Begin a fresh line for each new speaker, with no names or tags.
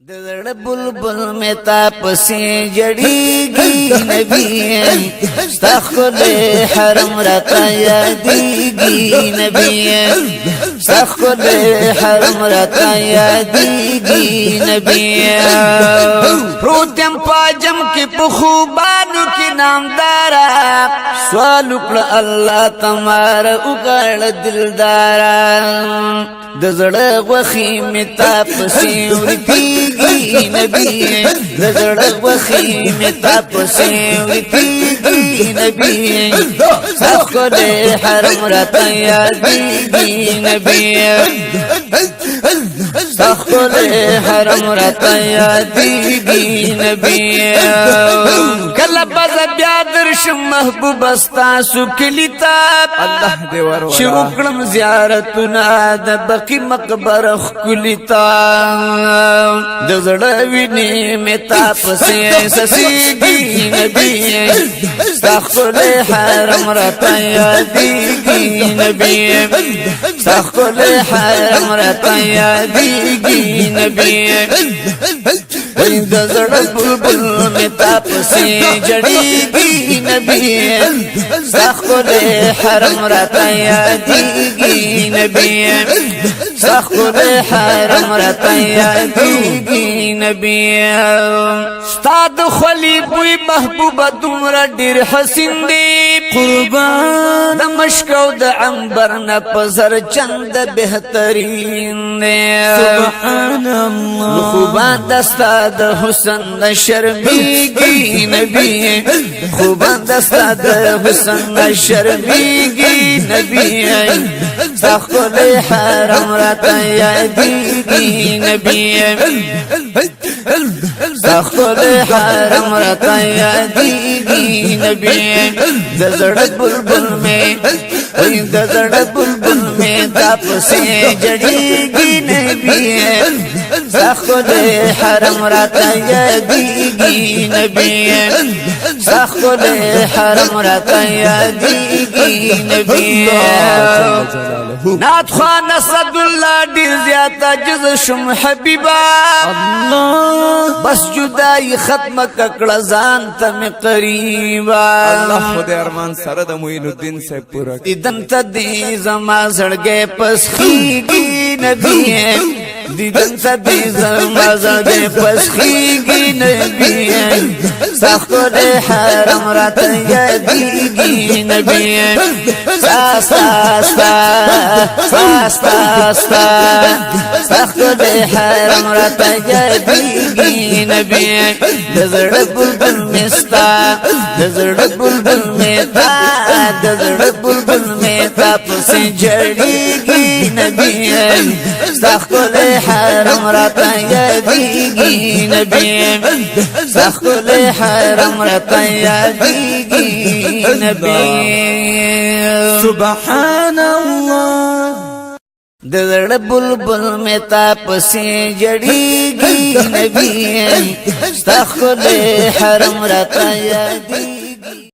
دزړ بلبل میں تاپسی جڑیگی نبی استخل حرم رتا یادیگی نبی استخل حرم رتا یادیگی نبی روتم پاجم کی پخوبانو کی نامدارا سوال اکڑ اللہ تمہارا اگڑ دلدارا دزړ غوخی می تاپسی ورتیگی نبی دزړ غوخی می تاپسی ورتیگی نبی سخل حرم رتا یادیگی نبی سخل حرم رتا یادیگی نبی کلا بز بیادر شم محبوب استاسو کلیتا اللہ دے ورورا شروکڑم زیارتنا دبقی مقبر خکلیتا دزڑا وینی میں تاپسی سسیگی نبی سخل حرم رتا یادیگی نبی سخل حرم رتا یادیگی نبی دزڑ بلبل میں تاپسی جڑیگی نبی سخل حرم رتا یادیگی نبی سخل حرم رتا یادیگی نبی استاد خلی بوی محبوب دمر ډیر حسین دی قربان دمشق د عنبر نپزر چند بهترین دی سبحان الله خوبان دستا د حسن شرمیگی نبی خوبان دستا د حسن شرمیگی نبی سخل حرم رتا یادیگی نبی سخل حرم رتا یادیگی نبی دزڑ بلبل میں دزڑ بلبل میں تاپسی جڑیگی نبی سخل حرم رتا یادیگی نبی سخل حرم رتا یادیگی نبی نات خوان اسد اللہ دیر زیادہ جز شم حبیبا اللہ بس جدائی ختم ککڑا زانتا میں قریبا
اللہ خود ارمان سرد معین الدین سے پورا
دیدن تا دی زما زڑگے پس خیگی نبی دیدن تا دی زما زڑگے پس خیگی نبی سخل حرم رتا یادیگی نبی ساستا ساستا سخل حرم رتا یادیگی نبی دزڑ بلبل مستا دزڑ بلبل میتا دزڑ بلبل میتا پسی جڑیگی نبی سخل حرم رتا یادیگی نبی سخل حرم رتا یادیگی نبی
سبحان اللہ
دزڑ بلبل میں تاپسی جڑیگی نبی سخل حرم رتا یادیگی